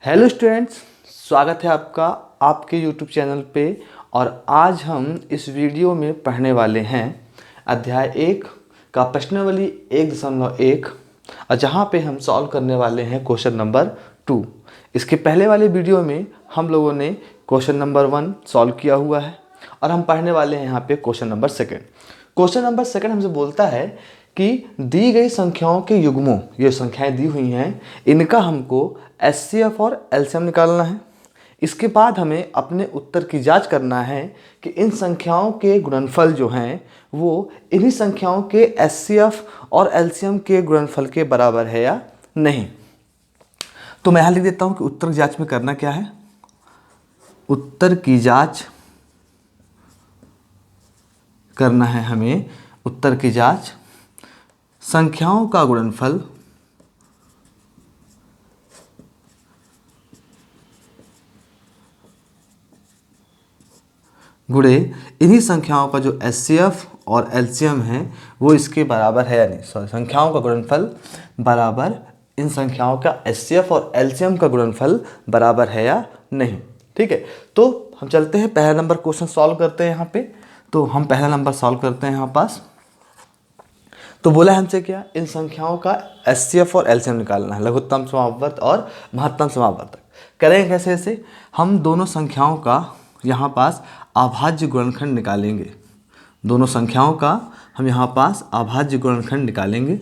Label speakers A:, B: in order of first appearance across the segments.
A: Hello students, स्वागत है आपका आपके यूट्यूब चैनल पे। और आज हम इस वीडियो में पढ़ने वाले हैं अध्याय 1 का प्रश्नावली 1.1 और जहाँ पे हम सॉल्व करने वाले हैं क्वेश्चन नंबर 2। इसके पहले वाले वीडियो में हम लोगों ने क्वेश्चन नंबर 1 सॉल्व किया हुआ है और हम पढ़ने वाले हैं यहाँ पे क्वेश्चन नंबर 2। क्वेश्चन नंबर 2 हमसे बोलता है कि दी गई संख्याओं के युग्मों, ये संख्याएं दी हुई हैं, इनका हमको एचसीएफ और एलसीएम निकालना है। इसके बाद हमें अपने उत्तर की जांच करना है कि इन संख्याओं के गुणनफल जो हैं वो इन्हीं संख्याओं के एचसीएफ और एलसीएम के गुणनफल के बराबर है या नहीं। तो मैं यहाँ लिख देता हूँ कि उत्तर की जांच में करना क्या है। उत्तर की जांच करना है हमें, उत्तर की जांच संख्याओं का गुणनफल गुणे इन्हीं संख्याओं का जो एचसीएफ और एलसीएम है वो इसके बराबर है या नहीं। संख्याओं का गुणनफल बराबर इन संख्याओं का एचसीएफ और एलसीएम का गुणनफल बराबर है या नहीं। ठीक है, तो हम चलते हैं पहला नंबर क्वेश्चन सॉल्व करते हैं यहाँ पे। तो हम पहला नंबर सॉल्व करते हैं यहाँ पास। तो बोला हमसे क्या, इन संख्याओं का एचसीएफ और एलसीएम निकालना है, लघुत्तम समापवर्त और महत्तम समापवर्तक। करेंगे कैसे? ऐसे हम दोनों संख्याओं का यहाँ पास अभाज्य गुणनखंड निकालेंगे। दोनों संख्याओं का हम यहाँ पास अभाज्य गुणनखंड निकालेंगे।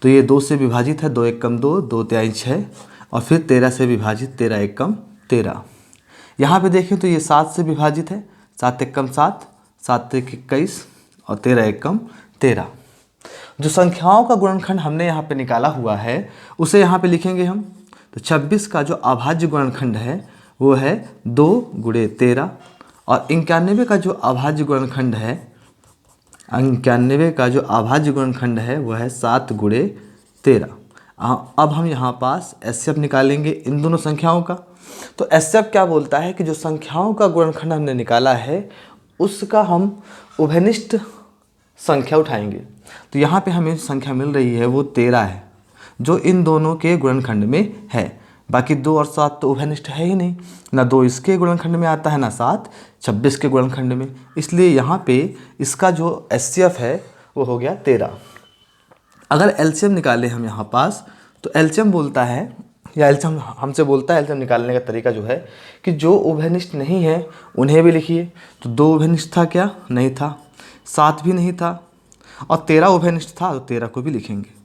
A: तो ये 2 से विभाजित है, 2 एकम 2, 2 तिहाई 6 और फिर 13 से विभाजित, 13 एकम 13। यहाँ पे देखें तो ये 7 से विभाजित है, 7 एकम 7, 7 एक 21 और 13 एकम 13। जो संख्याओं का गुणनखंड हमने यहाँ पे निकाला हुआ है उसे यहाँ पे लिखेंगे हम। तो 26 का जो अभाज्य गुणनखंड है वो है 2 गुणे 13 और 91 का जो अभाज्य गुणनखंड है, 91 का जो अभाज्य गुणनखंड है वो है 7 गुणे 13। अब हम यहाँ पास एचसीएफ निकालेंगे इन दोनों संख्याओं का। तो एचसीएफ क्या बोलता है कि जो संख्याओं का गुणनखंड हमने निकाला है उसका हम उभयनिष्ठ संख्या उठाएंगे। तो यहाँ पे हमें संख्या मिल रही है वो 13 है जो इन दोनों के गुणनखंड में है। बाकी 2 और 7 तो उभयनिष्ठ है ही नहीं, ना 2 इसके गुणनखंड में आता है ना 7 26 के गुणनखंड में। इसलिए यहाँ पे इसका जो एचसीएफ है वो हो गया 13। अगर एलसीएम निकाले हम यहाँ पास तो एलसीएम बोलता है, या एलसीएम हमसे बोलता है, एलसीएम निकालने का तरीका जो है कि जो उभयनिष्ठ नहीं है उन्हें भी लिखिए। तो 2 उभयनिष्ठ था क्या? नहीं था। 7 भी नहीं था और 13 उभयनिष्ठ था, तो 13 को भी लिखेंगे।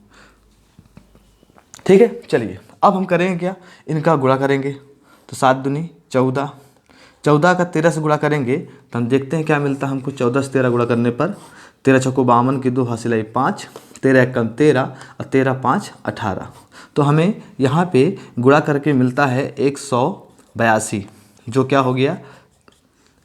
A: ठीक है, चलिए अब हम करेंगे क्या, इनका गुणा करेंगे। तो 7 दूनी 14, 14 का 13 से गुणा करेंगे तो हम देखते हैं क्या मिलता है हमको। 14 से 13 गुणा करने पर 13 चौको 52 की 2 हासिल 5, 13 एकम 13 और 13 5 18। तो हमें यहाँ पे गुणा करके मिलता है 182, जो क्या हो गया,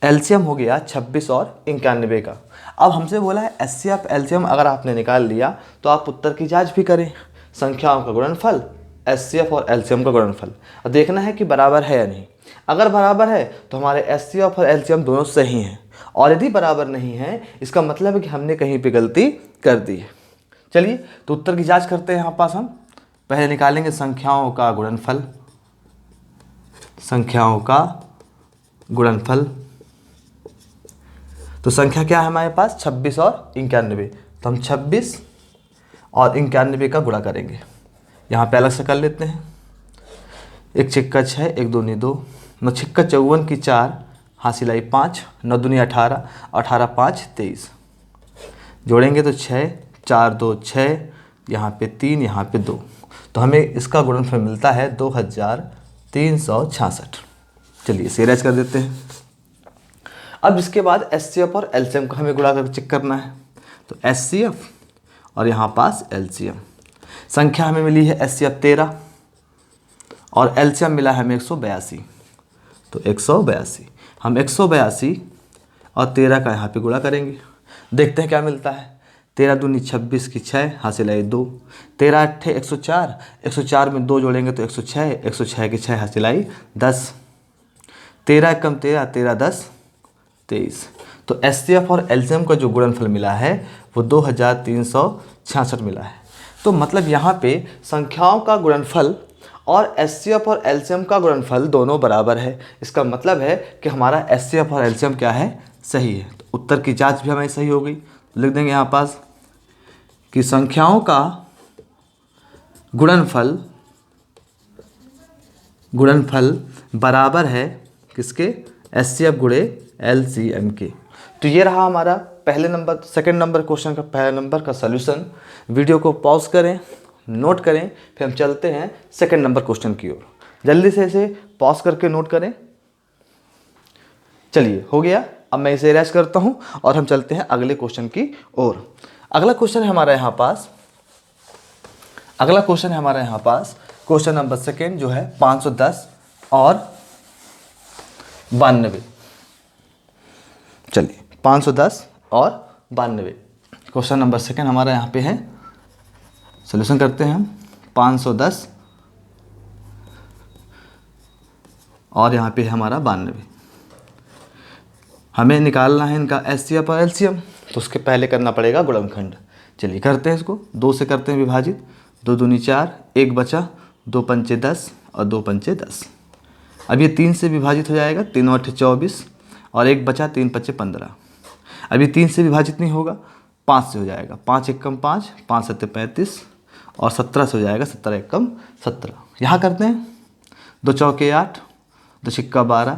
A: एलसीएम हो गया 26 और 91 का। अब हमसे बोला है एचसीएफ एलसीएम अगर आपने निकाल लिया तो आप उत्तर की जांच भी करें। संख्याओं का गुणनफल, एचसीएफ और एलसीएम का गुणनफल, और देखना है कि बराबर है या नहीं। अगर बराबर है तो हमारे एचसीएफ और एलसीएम दोनों सही हैं, और यदि बराबर नहीं है इसका मतलब है कि हमने कहीं पे गलती कर दी है। चलिए तो उत्तर की जांच करते हैं। यहाँ पास हम पहले निकालेंगे संख्याओं का गुणनफल, संख्याओं का गुणनफल। तो संख्या क्या है हमारे पास, 26 और 91। तो हम 26 और 91 का गुणा करेंगे। यहाँ पे अलग से कर लेते हैं। 1 छिक्का 6, 1 दूनी 2, 9 छिक्का 54 की 4 हासिल 5, 9 दूनी 18, 18 5 23। जोड़ेंगे तो 6, 4 2 6, यहाँ पे 3, यहाँ पे 2। तो हमें इसका गुणनफल मिलता है 2366। चलिए इसे इरेज कर देते हैं। अब इसके बाद एचसीएफ और एलसीएम को हमें गुणा करके चेक करना है। तो एचसीएफ और यहाँ पास एलसीएम, संख्या हमें मिली है एचसीएफ 13 और एलसीएम मिला है हमें 182। तो 182 हम 182 और 13 का यहाँ पे गुणा करेंगे, देखते हैं क्या मिलता है। 13 दूनी 26 की 6 हासिल 2, 13 8 104, 104 में 2 जोड़ेंगे तो 106, 106 की 6 हासिल 10, 13 एकम 13, 13 10 23। तो एचसीएफ और एलसीएम का जो गुणनफल मिला है वो 2366 मिला है। तो मतलब यहाँ पे संख्याओं का गुणनफल और एचसीएफ और एलसीएम का गुणनफल दोनों बराबर है। इसका मतलब है कि हमारा एचसीएफ और एलसीएम क्या है, सही है। तो उत्तर की जांच भी हमारी सही हो गई। लिख देंगे यहाँ पास कि संख्याओं का गुणनफल बराबर है किसके, एचसीएफ गुणे एलसीएम के। तो ये रहा हमारा सेकंड नंबर क्वेश्चन का पहले नंबर का सॉल्यूशन। वीडियो को पॉज करें, नोट करें, फिर हम चलते हैं सेकंड नंबर क्वेश्चन की ओर। जल्दी से इसे पॉज करके नोट करें। चलिए, हो गया। अब मैं इसे इरेज करता हूं और हम चलते हैं अगले क्वेश्चन की ओर। अगला क्वेश्चन है हमारा यहाँ पास क्वेश्चन नंबर सेकंड जो है 510 और 92। चलिए, 510 और 92 क्वेश्चन नंबर सेकंड हमारा यहाँ पे है। सॉल्यूशन करते हैं हम। 510 और यहाँ पे है हमारा 92। हमें निकालना है इनका एचसीएफ और एलसीएम, तो उसके पहले करना पड़ेगा गुणनखंड। चलिए करते हैं इसको। 2 से करते हैं विभाजित। 2 दूनी 4, 1 बचा, 2 पंचे 10 और 2 पंचे 10। अब ये 3 से विभाजित हो जाएगा, 3 और 8 24 और 1 बचा, 3 पच्चे 15। अब ये 3 से विभाजित नहीं होगा, 5 से हो जाएगा। 5 एकम 5, 5 सत्ते 35 और 17 से हो जाएगा, 17 एकम 17। यहाँ करते हैं 2 चौके 8, 2 छिक्का 12,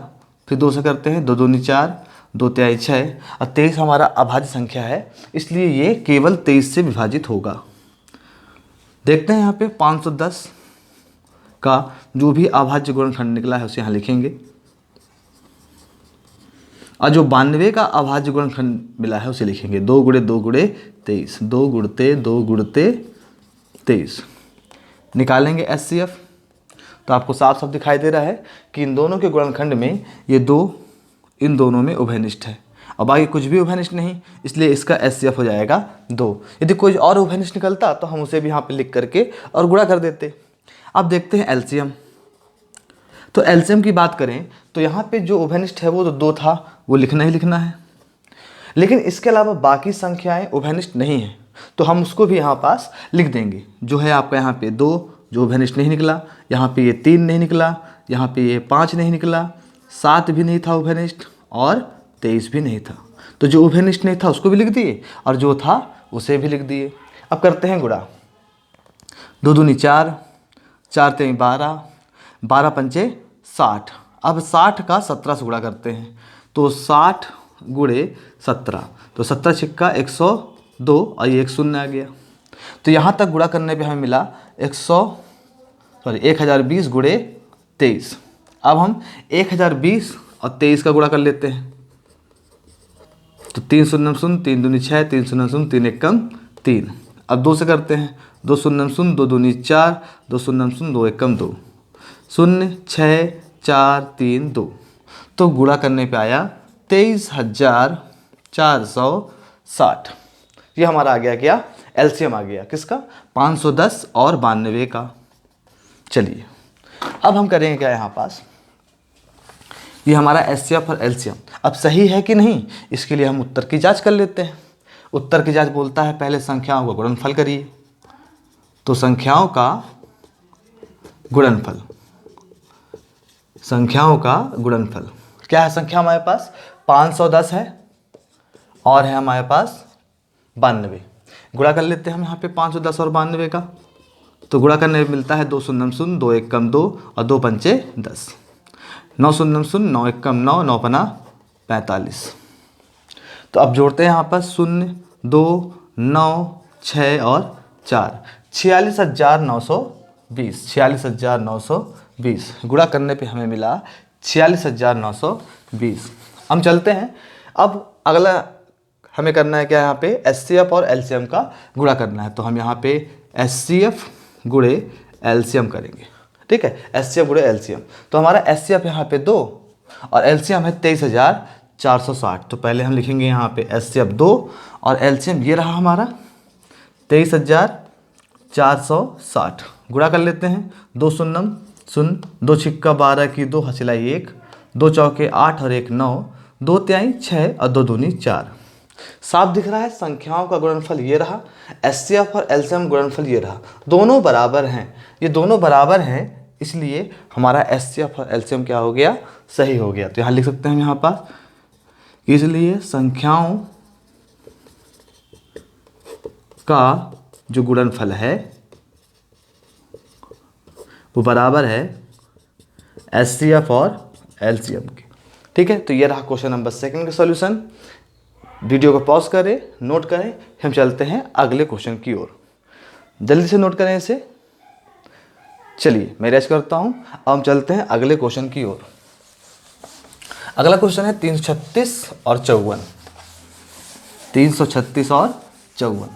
A: फिर 2 से करते हैं। 2 दूनी 4, 2 तिहाई 6 और 23 हमारा अभाज्य संख्या है, इसलिए ये केवल 23 से विभाजित होगा। देखते हैं यहाँ पे 510 का जो भी अभाज्य गुणनखंड निकला है उसे यहाँ लिखेंगे, और जो 92 का अभाज्य गुणनखंड मिला है उसे लिखेंगे। 2 गुणे 2 गुणे 23, 2 गुणते 2 गुणते 23। निकालेंगे एचसीएफ, तो आपको साफ साफ दिखाई दे रहा है कि इन दोनों के गुणनखंड में ये 2 इन दोनों में उभयनिष्ठ है और बाकी कुछ भी उभयनिष्ठ नहीं, इसलिए इसका एचसीएफ हो जाएगा 2। यदि कोई और उभयनिष्ठ निकलता तो हम उसे भी यहाँ पे लिख करके और गुणा कर देते। अब देखते हैं एलसीएम। तो एलसीएम की बात करें तो यहाँ पे जो उभयनिष्ठ है वो तो 2 था, वो लिखना ही लिखना है। लेकिन इसके अलावा बाकी संख्याएं उभयनिष्ठ नहीं हैं, तो हम उसको भी यहाँ पास लिख देंगे। जो है आपका यहाँ पे 2 जो उभयनिष्ठ नहीं निकला, यहाँ पे ये 3 नहीं निकला, यहाँ पे ये 5 नहीं निकला, 7 भी नहीं था उभयनिष्ठ और 23 भी नहीं था। तो जो उभयनिष्ठ नहीं था उसको भी लिख दिए और जो था उसे भी लिख दिए। अब करते हैं गुणा। 2 दूनी 4, 4 तेई 12, 12 पंचे 60। अब 60 का 17 से गुणा करते हैं, तो 60 गुणे 17, तो 17 छिक्का 102 और ये 1 शून्य आ गया। तो यहाँ तक गुणा करने पे हमें मिला 1020 गुणे 23। अब हम 1020 और 23 का गुणा कर लेते हैं, तो 3 शून्य 0, 3 दूनी 6, 3 शून्य 0, 3 एकम 3। अब 2 से करते हैं। 2 शून्य 0, 2 दूनी 4, 2 शून्य 0, 2 एकम 2, 0 6 4 3 2। तो गुणा करने पे आया 23,460। ये हमारा आ गया क्या, एलसीएम आ गया किसका, 510 और 92 का। चलिए अब हम करेंगे क्या यहाँ पास, ये हमारा एचसीएफ और एलसीएम अब सही है कि नहीं, इसके लिए हम उत्तर की जांच कर लेते हैं। उत्तर की जांच बोलता है पहले संख्याओं का गुणनफल करिए। तो संख्याओं का गुणनफल, संख्याओं का गुणनफल क्या है, संख्या हमारे पास 510 है और है हमारे पास 92। गुणा कर लेते हैं हम यहाँ पे 510 और 92 का। तो गुणा करने में मिलता है 2 शून्य 0, 2 एकम 2 और 2 पंचे 10, 9 शून्य 0, 9 एकम 9, 9 पना 45। तो अब जोड़ते हैं यहाँ पर 0 2 9 6 और 4, 46,920। 46,920 गुणा करने पे हमें मिला 46,920। हम चलते हैं। अब अगला हमें करना है क्या, यहाँ पे एचसीएफ और एलसीएम का गुणा करना है। तो हम यहाँ पे एचसीएफ गुणे एलसीएम करेंगे। ठीक है, एचसीएफ गुणे एलसीएम। तो हमारा एचसीएफ यहाँ पे 2 और एलसीएम है 23,460। तो पहले हम लिखेंगे यहाँ पे एचसीएफ 2 और एलसीएम ये रहा हमारा 23,460। गुणा कर लेते हैं। 2 शून्य 0, 2 छिक्का 12 की 2 हसिलाई 1, 2 चौके 8 और 1 9, 2 तिहाई 6 और 2 दूनी 4। साफ दिख रहा है संख्याओं का गुणनफल ये रहा, एचसीएफ और एलसीएम गुणनफल ये रहा। दोनों बराबर हैं, ये दोनों बराबर हैं, इसलिए हमारा एचसीएफ और एलसीएम क्या हो गया, सही हो गया। तो यहाँ लिख सकते हैं हम यहाँ पास, इसलिए संख्याओं का जो गुणनफल है वो बराबर है एचसीएफ और एलसीएम के। ठीक है, तो ये रहा क्वेश्चन नंबर 2 का सॉल्यूशन। वीडियो को पॉज करें, नोट करें, हम चलते हैं अगले क्वेश्चन की ओर। जल्दी से नोट करें इसे। चलिए मैं रेस्ट करता हूं, अब हम चलते हैं अगले क्वेश्चन की ओर। अगला क्वेश्चन है 336 और 54। 336 और 54।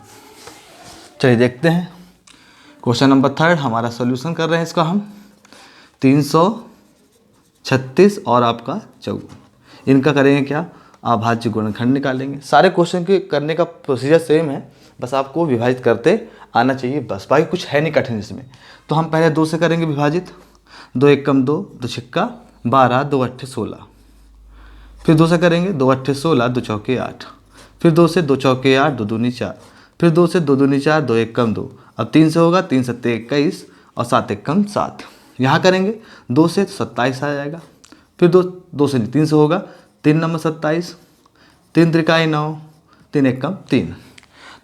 A: चलिए देखते हैं। क्वेश्चन नंबर 3 हमारा सॉल्यूशन कर रहे हैं इसका हम। 336 और आपका 54, इनका करेंगे क्या, अभाज्य गुणनखंड निकालेंगे। सारे क्वेश्चन के करने का प्रोसीजर सेम है, बस आपको विभाजित करते आना चाहिए, बस बाकी कुछ है नहीं कठिन इसमें। तो हम पहले 2 से करेंगे विभाजित। 2 एकम 2, 2 छिक्का 12, 2 अट्ठे 16। फिर 2 से करेंगे, 2 अट्ठे 16, 2 चौके 8। फिर 2 से 2 चौके 8, 2 दूनी 4। फिर 2 से 2 दूनी 4, 2 एकम 2। अब 3 से होगा, 3 सत्ते 21 और 7 एकम 7। यहाँ करेंगे 2 से 27 आ जाएगा। फिर 2 से 3 से होगा, 3 नंबर 27, 3 त्रिकाई 9, 3 एकम 3।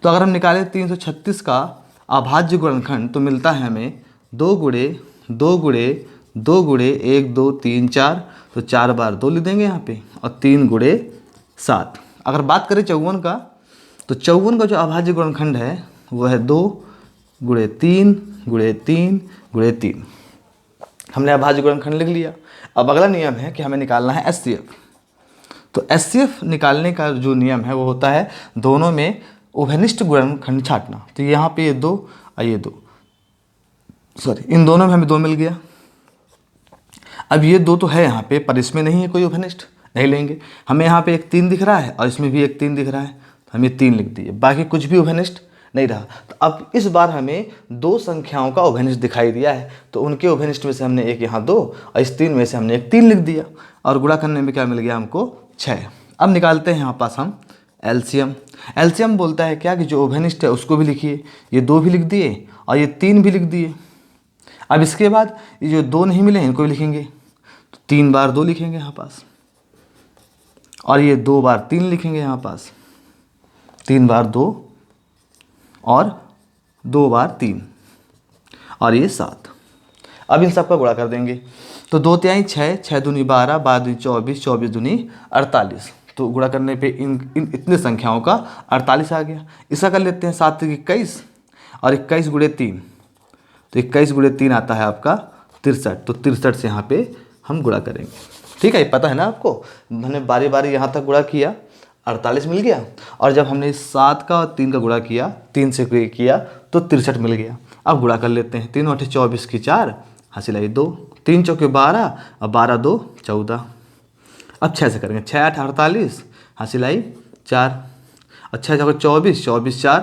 A: तो अगर हम निकालें 336 का अभाज्य गुणनखंड तो मिलता है हमें 2 गुणे 2 गुणे 2 गुणे 1 2 3 4, तो 4 बार 2 लिख देंगे यहाँ पे, और 3 गुणे 7। अगर बात करें 54 का, तो 54 का जो अभाज्य गुणनखंड है वो है 2 गुणे 3 गुणे 3 गुणे 3। हमने अभाज्य गुणनखंड लिख लिया। अब अगला नियम है कि हमें निकालना है एचसीएफ। तो एचसीएफ निकालने का जो नियम है वो होता है दोनों में उभयनिष्ठ गुणनखंड छांटना। तो यहाँ पे ये 2 और ये 2, सॉरी इन दोनों में हमें 2 मिल गया। अब ये 2 तो है यहाँ पे, पर इसमें नहीं है कोई उभयनिष्ठ, नहीं लेंगे। हमें यहाँ पे एक 3 दिख रहा है और इसमें भी एक 3 दिख रहा है, तो हम ये 3 लिख दिए, बाकी कुछ भी उभयनिष्ठ नहीं रहा। तो अब इस बार हमें 2 संख्याओं का उभयनिष्ठ दिखाई दिया है, तो उनके उभयनिष्ठ में से हमने एक यहाँ 2 और इस 3 में से हमने एक 3 लिख दिया, और गुणा करने में क्या मिल गया हमको, 6। अब निकालते हैं यहाँ पास हम एलसीएम। एलसीएम बोलता है क्या कि जो उभयनिष्ठ है उसको भी लिखिए। ये 2 भी लिख दिए और ये 3 भी लिख दिए। अब इसके बाद ये जो 2 नहीं मिले इनको भी लिखेंगे, तो 3 बार 2 लिखेंगे यहाँ पास, और ये 2 बार 3 लिखेंगे यहाँ पास, 3 बार 2 और 2 बार 3, और ये 7। अब इन सब का गुणा कर देंगे। तो 2 तिहाई 6, 6 दूनी 12, 12 दूनी 24, 24 दूनी 48। तो गुणा करने पे इन इतने संख्याओं का 48 आ गया। इसका कर लेते हैं 7 तिक 21 और 21 गुणे 3, तो 21 गुणे 3 आता है आपका 63। तो 63 से यहाँ पे हम गुणा करेंगे। ठीक है, ये पता है ना आपको, मैंने बारी बारी यहाँ तक गुणा किया, 48 मिल गया, और जब हमने 7 का और 3 का गुणा किया, 3 से किया तो 63 मिल गया। अब गुणा कर लेते हैं। 3 8 24 की 4, हासिल आई 2, 3 चौके 12 और 12 2 14। अब 6 से करेंगे, 6 8 48, हासिल आई 4, और 6 चौके 24, 24 4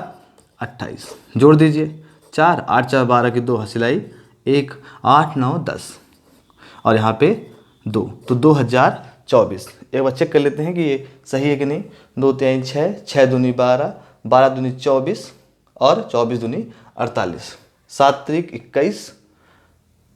A: 28, जोड़ दीजिए 4, 8 4 12 की 2, हासिल आई 1, 8 9 10, और यहाँ पे 2, तो 2024। एक बार चेक कर लेते हैं कि ये सही है कि नहीं। 2 तिहाई 6, 6 दूनी 12, 12 दूनी 24 और 24 दूनी 48, 7 त्रिक 21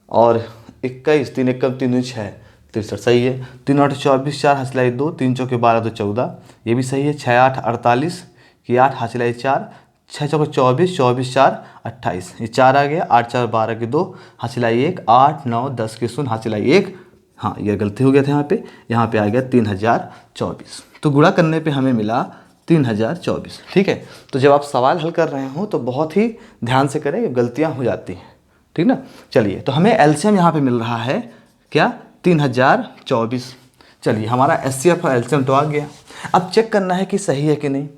A: और 21, 3 एकम 3 दूनी 6, 63 सही है। 3 8 24 4, हासिल आई 2, 3 चौके 12 2 14, ये भी सही है। 6 8 48 की 8, हासिल आई 4, 6 चौके 24, 24 4 28, ये 4 आ गया। 8 4 12 की 2, हासिल आई 1, 8 9 10 की 0, हासिल आई 1। हाँ, ये गलती हो गया था यहाँ पे आ गया 3024। तो गुणा करने पे हमें मिला 3024। ठीक है, तो जब आप सवाल हल कर रहे हो तो बहुत ही ध्यान से करें, गलतियाँ हो जाती हैं, ठीक ना। चलिए, तो हमें एलसीएम यहाँ पे मिल रहा है क्या, 3024। चलिए, हमारा एचसीएफ और एलसीएम तो आ गया। अब चेक करना है कि सही है कि नहीं।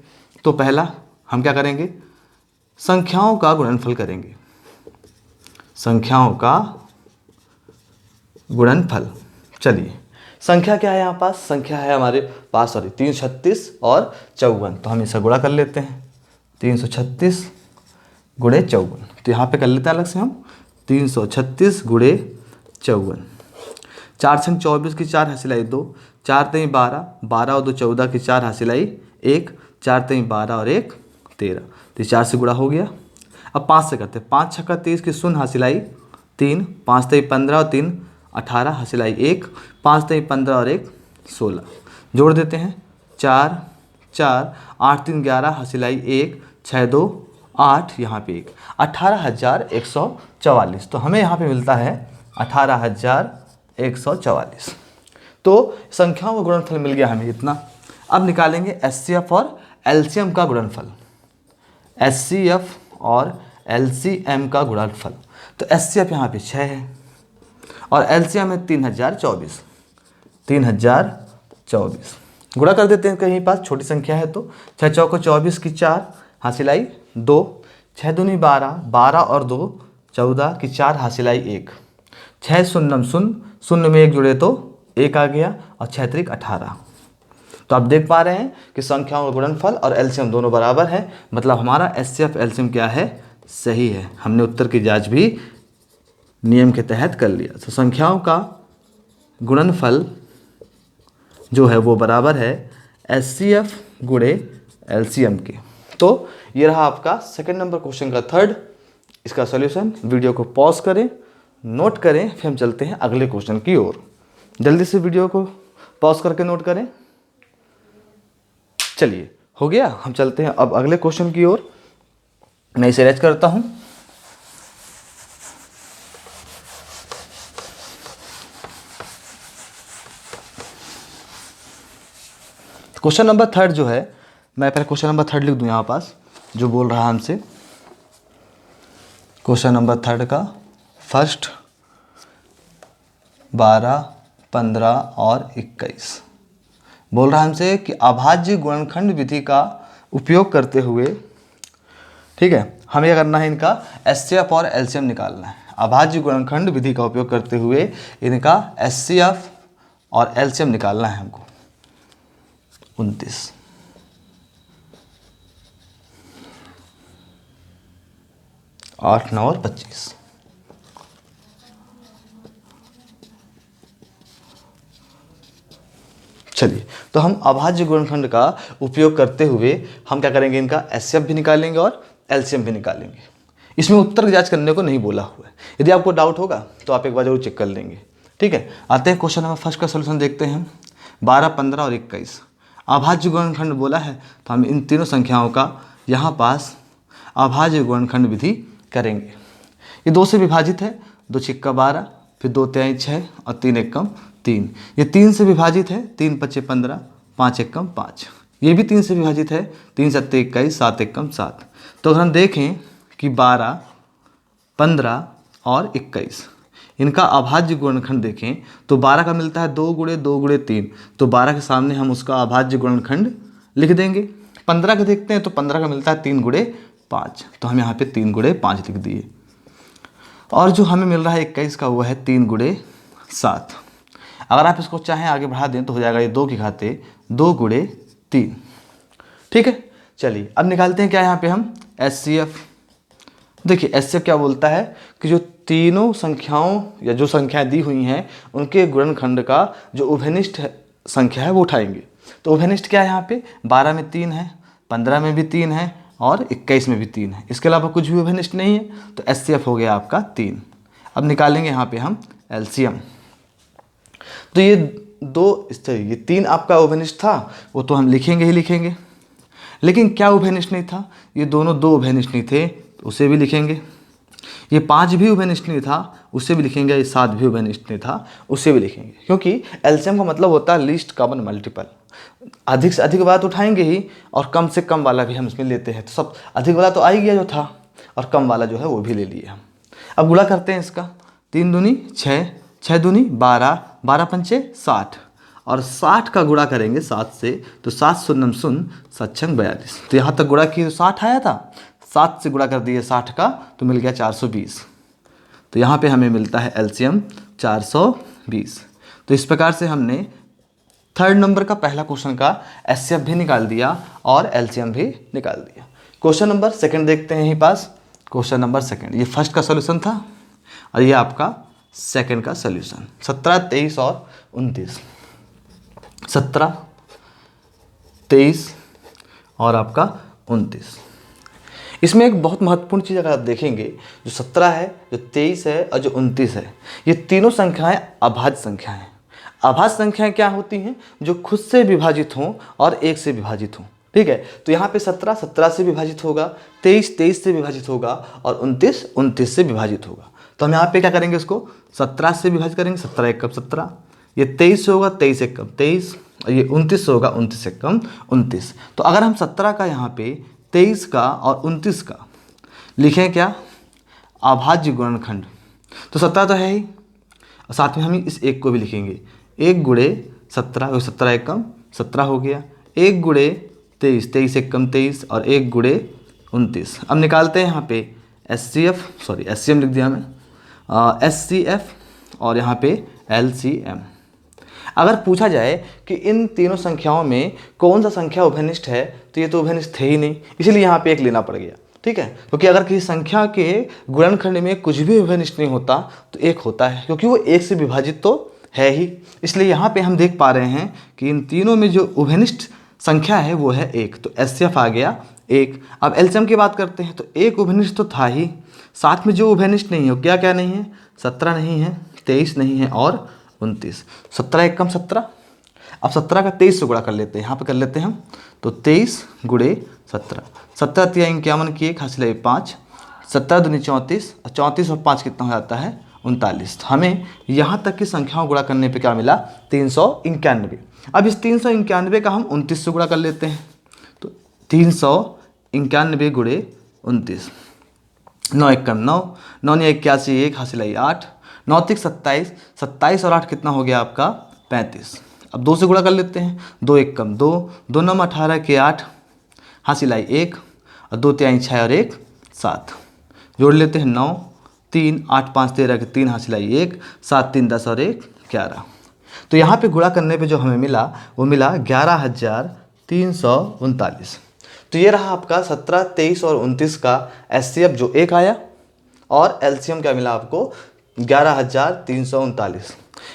A: तो पहला हम क्या करेंगे, संख्याओं का गुणनफल करेंगे। संख्याओं का गुणनफल। चलिए, संख्या क्या है यहाँ पास, संख्या है हमारे पास 336 और 54। तो हम इसका गुणा कर लेते हैं, 336 गुणे 54। तो यहाँ पे कर लेते हैं अलग से हम, 336 गुणे 54। 4 संग 24 की 4, हासिल आई 2, 4 3 12, 12 और 2 14 की 4, हासिल आई 1, 4 3 12 और 1 13। तो 4 से गुणा हो गया। अब 5 से करते हैं, 5 6 23 की 0, हासिल आई 3, 5 तेई 15 और 3 18, हासिलाई 1, 5 तेई 15 और 1 16, जोड़ देते हैं 4 4, 8 3 11, हासिलाई 1, 6 2 8, यहाँ पे 1, 18,144। तो हमें यहाँ पे मिलता है 18,144। तो संख्याओं का गुणनफल मिल गया हमें इतना। अब निकालेंगे एचसीएफ और एलसीएम का गुणनफल। एचसीएफ और एलसीएम का गुणनफल, तो एचसीएफ यहाँ पे 6 है और एलसीएम है 3024। 3024 गुणा कर देते हैं, कहीं पास छोटी संख्या है तो 6 चौको 24 की 4, हासिलाई 2, 6 दूनी 12, 12 और 2 14 की 4, हासिलाई 1, 6 शून्यम शून्य, शून्य में 1 जुड़े तो 1 आ गया और 6 त्रिक 18। तो आप देख पा रहे हैं कि संख्याओं का गुणनफल और एलसीएम दोनों बराबर है, मतलब हमारा एचसीएफ एलसीएम क्या है, सही है। हमने उत्तर की जांच भी नियम के तहत कर लिया। तो संख्याओं का गुणनफल जो है वो बराबर है एचसीएफ गुणे एलसीएम के। तो ये रहा आपका सेकंड नंबर क्वेश्चन का थर्ड, इसका सॉल्यूशन। वीडियो को पॉज करें, नोट करें, फिर हम चलते हैं अगले क्वेश्चन की ओर। जल्दी से वीडियो को पॉज करके नोट करें। चलिए, हो गया, हम चलते हैं अब अगले क्वेश्चन की ओर। मैं इसे रैज करता हूं। क्वेश्चन नंबर थर्ड जो है, मैं पहले क्वेश्चन नंबर थर्ड लिख दूं यहाँ पास, जो बोल रहा है हमसे। क्वेश्चन नंबर थर्ड का फर्स्ट 12, 15 और 21 बोल रहा है हमसे कि अभाज्य गुणनखंड विधि का उपयोग करते हुए, ठीक है, हमें क्या करना है, इनका एचसीएफ और एलसीएम निकालना है। अभाज्य गुणनखंड विधि का उपयोग करते हुए इनका एचसीएफ और एलसीएम निकालना है हमको। 29, 8, 9 और 25। चलिए, तो हम अभाज्य गुणनखंड का उपयोग करते हुए हम क्या करेंगे, इनका एचसीएफ भी निकालेंगे और एलसीएम भी निकालेंगे। इसमें उत्तर की जांच करने को नहीं बोला हुआ है। यदि आपको डाउट होगा तो आप एक बार जरूर चेक कर लेंगे, ठीक है। आते हैं क्वेश्चन नंबर फर्स्ट का सोल्यूशन देखते हैं। 12, 15 और 21 अभाज्य गुणनखंड बोला है, तो हम इन तीनों संख्याओं का यहाँ पास अभाज्य गुणनखंड विधि करेंगे। ये 2 से विभाजित है, 2 छिक्का 12, फिर 2 तिहाई 6 और 3 एकम 3। ये 3 से विभाजित है, 3 पच्चे 15, 5 एकम 5। ये भी 3 से विभाजित है, 3 सत्ते 21, 7 एकम 7। तो अगर हम देखें कि 12, 15 और 21 इनका अभाज्य गुणनखंड देखें तो 12 का मिलता है 2 गुणे 2 गुणे 3, तो 12 के सामने हम उसका अभाज्य गुणनखंड लिख देंगे। 15 का देखते हैं तो 15 का मिलता है 3 गुणे 5, तो हम यहाँ पे 3 गुणे 5 लिख दिए। और जो हमें मिल रहा है 21 का, वो है 3 गुणे 7। अगर आप इसको चाहें आगे बढ़ा दें तो हो जाएगा ये 2 की घाते 2 गुणे 3, ठीक है। चलिए, अब निकालते हैं क्या यहाँ पे हम एचसीएफ। देखिए एचसीएफ क्या बोलता है कि जो तीनों संख्याओं या जो संख्याएं दी हुई हैं उनके गुणनखंड का जो उभयनिष्ठ संख्या है वो उठाएंगे। तो उभयनिष्ठ क्या है यहाँ पे, 12 में 3 है, 15 में भी 3 है और 21 में भी 3 है। इसके अलावा कुछ भी उभयनिष्ठ नहीं है, तो एचसीएफ हो गया आपका 3। अब निकालेंगे यहाँ पे हम एलसीएम। तो ये 2 इस तरह, ये 3 आपका उभयनिष्ठ था, वो तो हम लिखेंगे ही लिखेंगे। लेकिन क्या उभयनिष्ठ नहीं था, ये दोनों 2 उभयनिष्ठ नहीं थे, तो उसे भी लिखेंगे। ये 5 भी उभयनिष्ठ नहीं था, उसे भी लिखेंगे। ये 7 भी उभयनिष्ठ नहीं था, उसे भी लिखेंगे। क्योंकि एलसीएम का मतलब होता है लीस्ट कॉमन मल्टीपल। अधिक से अधिक वाला तो उठाएंगे ही और कम से कम वाला भी हम इसमें लेते हैं। तो सब अधिक वाला तो आ ही गया जो था, और कम वाला जो है वो भी ले लिए हम। अब गुणा करते हैं इसका, 3 दूनी 6, 6 दूनी 12, 12 पंचे 60, और 60 का गुणा करेंगे 7 से, तो 7 शून्यम शून्य 7 छंग 42। तो यहाँ तक गुणा किए 60 आया था, 7 से गुणा कर दिए 60 का, तो मिल गया 420। तो यहाँ पे हमें मिलता है एलसीएम 420। तो इस प्रकार से हमने थर्ड नंबर का पहला क्वेश्चन का एचसीएफ भी निकाल दिया और एलसीएम भी निकाल दिया। क्वेश्चन नंबर सेकंड देखते हैं यहीं पास। क्वेश्चन नंबर सेकंड, ये फर्स्ट का सॉल्यूशन था और ये आपका सेकंड का सॉल्यूशन। 17, 23 और 29। 17, 23 और आपका 29। इसमें एक बहुत महत्वपूर्ण चीज़ अगर आप देखेंगे, जो 17 है, जो 23 है और जो 29 है, ये तीनों संख्याएं अभाज्य संख्याएं हैं। अभाज्य संख्याएं क्या होती हैं? जो खुद से विभाजित हों और एक से विभाजित हों। ठीक है, तो यहाँ पे 17 17 से विभाजित होगा, 23 23 से विभाजित होगा और 29 29 से विभाजित होगा। तो हम यहाँ पे क्या करेंगे, इसको 17 से विभाजित करेंगे, 17 एक कम 17, ये 23 से होगा, 23 एक कम 23, और ये 29 से होगा, 29 एक कम 29। तो अगर हम 17 का यहाँ पे 23 का और 29 का लिखें क्या, अभाज्य गुणनखंड, तो 17 तो है ही, और साथ में हम इस एक को भी लिखेंगे, 1 गुणे 17, 17 एक कम 17 हो गया, 1 गुणे 23, 23 एक कम 23, और 1 गुणे 29। अब निकालते हैं यहाँ पे एचसीएम लिख दिया मैं, एचसीएफ और यहाँ पे एलसीएम। अगर पूछा जाए कि इन तीनों संख्याओं में कौन सा संख्या उभयनिष्ठ है, तो ये तो उभयनिष्ठ थे ही नहीं, इसलिए यहाँ पे एक लेना पड़ गया। ठीक है, क्योंकि अगर किसी संख्या के गुणनखंड में कुछ भी उभयनिष्ठ नहीं होता तो एक होता है, क्योंकि वो एक से विभाजित तो है ही। इसलिए यहाँ पे हम देख पा रहे हैं कि इन तीनों में जो उभयनिष्ठ संख्या है वो है एक, तो एचसीएफ आ गया एक। अब एलसीएम की बात करते हैं, तो एक उभयनिष्ठ तो था ही, साथ में जो उभयनिष्ठ नहीं है वो क्या क्या नहीं है, 17 नहीं है, 23 नहीं है और 29। 17 एक कम 17, अब 17 का 23 से गुणा कर लेते हैं, यहाँ पे कर लेते हैं हम, तो 23 गुणे 17, 17 तिया 51 की 1 हासिल 5, 17 दूनी 34, 34 और 5 कितना हो जाता है 39। हमें यहाँ तक की संख्याओं गुणा करने पे क्या मिला, 391। अब इस 391 का हम 29 से गुणा कर लेते हैं, तो 391 गुणे 29, 9 एक कम 9, 9 ने 81 1 हासिल 8, 9 तिक 27, 27 और 8 कितना हो गया आपका 35। अब 2 से गुणा कर लेते हैं, 2 एक कम 2, 2 9 18 के 8 हासिल 1, और 2 तिहाई 6 और 1 7, जोड़ लेते हैं 9 3 8 5 13 के 3 हासिल 1, 7 3 10 और 1 11। तो यहाँ पे गुणा करने पे जो हमें मिला वो मिला 11,339। तो ये रहा आपका 17 23 और 29 का एचसीएफ जो एक आया, और एलसीएम क्या मिला आपको 11,339।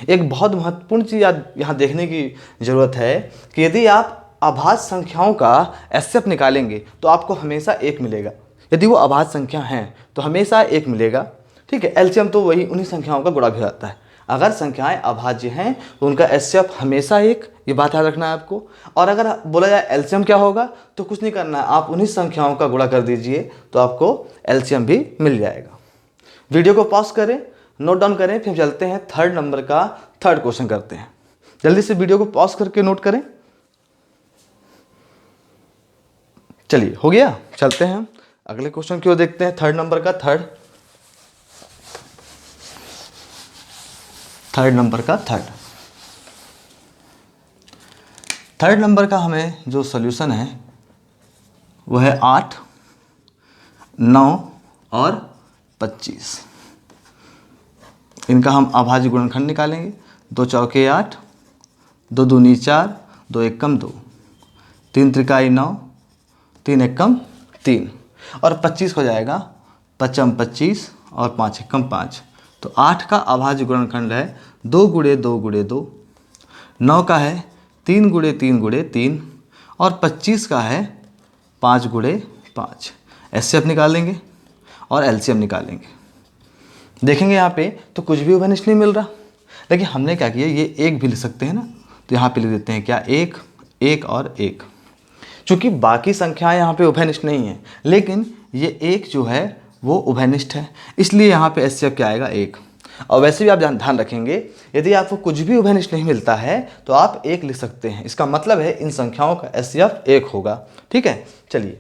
A: एक बहुत महत्वपूर्ण चीज़ यहाँ देखने की ज़रूरत है कि यदि आप अभाज्य संख्याओं का एचसीएफ निकालेंगे तो आपको हमेशा एक मिलेगा। यदि वो अभाज्य संख्या हैं तो हमेशा एक मिलेगा। ठीक है, एलसीएम तो वही उन्हीं संख्याओं का गुणा भी होता है। अगर संख्याएं अभाज्य हैं तो उनका एचसीएफ हमेशा एक, ये बात याद रखना है आपको। और अगर बोला जाए एलसीएम क्या होगा, तो कुछ नहीं करना है, आप उन्हीं संख्याओं का गुणा कर दीजिए तो आपको एलसीएम भी मिल जाएगा। वीडियो को पॉज करें, नोट डाउन करें, फिर चलते हैं थर्ड नंबर का थर्ड क्वेश्चन करते हैं। जल्दी से वीडियो को पॉज करके नोट करें। चलिए हो गया, चलते हैं अगले क्वेश्चन की ओर देखते हैं। थर्ड नंबर का थर्ड नंबर का हमें जो सॉल्यूशन है वो है 8 9 और 25। इनका हम अभाज्य गुणनखंड निकालेंगे। 2 चौके 8, 2 दूनी 4, 2 एक कम 2, 3 त्रिकाई 9, 3 एक कम 3, और 25 हो जाएगा 5 25 और 5 एक कम 5। तो 8 का अभाज्य गुणनखंड है 2 गुणे 2 गुणे 2, 9 का है 3 गुणे 3 गुणे 3, और 25 का है 5 गुणे 5। एचसीएफ निकालेंगे और एलसीएम निकालेंगे। देखेंगे यहाँ पे तो कुछ भी उभयनिष्ठ नहीं मिल रहा, लेकिन हमने क्या किया, ये एक भी लिख सकते हैं ना, तो यहाँ पे लिख देते हैं क्या, एक एक और एक। चूँकि बाकी संख्याएं यहाँ पे उभयनिष्ठ नहीं है, लेकिन ये एक जो है वो उभयनिष्ठ है, इसलिए यहाँ पे एचसीएफ क्या आएगा, एक। और वैसे भी आप ध्यान रखेंगे, यदि आपको कुछ भी उभयनिष्ठ नहीं मिलता है तो आप एक लिख सकते हैं। इसका मतलब है इन संख्याओं का एचसीएफ एक होगा। ठीक है, चलिए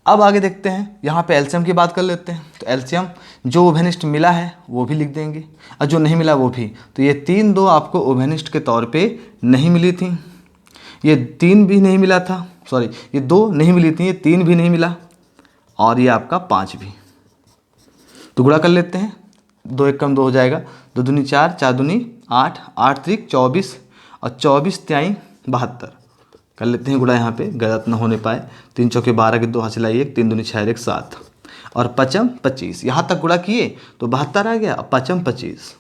A: अब आगे देखते हैं। यहाँ पे एलसीएम की बात कर लेते हैं। तो एलसीएम जो उभयनिष्ठ मिला है वो भी लिख देंगे, और जो नहीं मिला वो भी। तो ये 3 2 आपको उभयनिष्ठ के तौर पे नहीं मिली थी, ये 3 भी नहीं मिला था, सॉरी ये 2 नहीं मिली थी, ये 3 भी नहीं मिला, और ये आपका 5 भी। तो गुणा कर लेते हैं, 2 एक कम 2 हो जाएगा, 2 दूनी 4, 4 दूनी 8, 8 त्रिक 24, और 24 त्याई 72। कर लेते हैं गुणा, यहाँ पे गलत न होने पाए। 3 चौके 12 के 2 हासिल 1, 3 दूनी 6 1 7, और 5 25। यहाँ तक गुणा किए तो 72 आ गया। अब 5 25,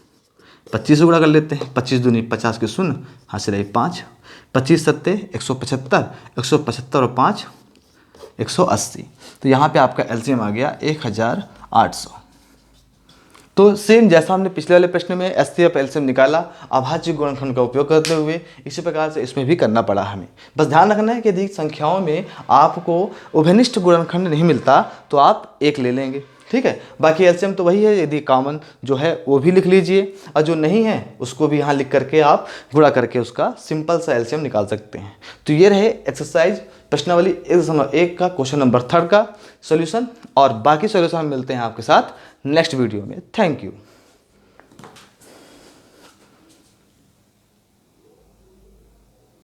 A: 25 से गुणा कर लेते हैं। 25 दूनी 50 के 0 हासिल 5, 25 सत्ते 175, 175 और 5 180। तो यहाँ पे आपका एलसीएम आ गया 1800। तो सेम जैसा हमने पिछले वाले प्रश्न में एचसीएफ एलसीएम निकाला अभाज्य गुणनखंड का उपयोग करते हुए, इसी प्रकार से इसमें भी करना पड़ा हमें। बस ध्यान रखना है कि यदि संख्याओं में आपको उभयनिष्ठ गुणनखंड नहीं मिलता तो आप एक ले लेंगे, ठीक है। बाकी एलसीएम तो वही है, यदि कॉमन जो है वो भी लिख लीजिए और जो नहीं है उसको भी यहाँ लिख करके आप गुणा करके उसका सिंपल सा एलसीएम निकाल सकते हैं। तो ये रहे एक्सरसाइज प्रश्नावली 1.1 का क्वेश्चन नंबर 3 का सॉल्यूशन, और बाकी सॉल्यूशन हम मिलते हैं आपके साथ नेक्स्ट वीडियो में। Thank you.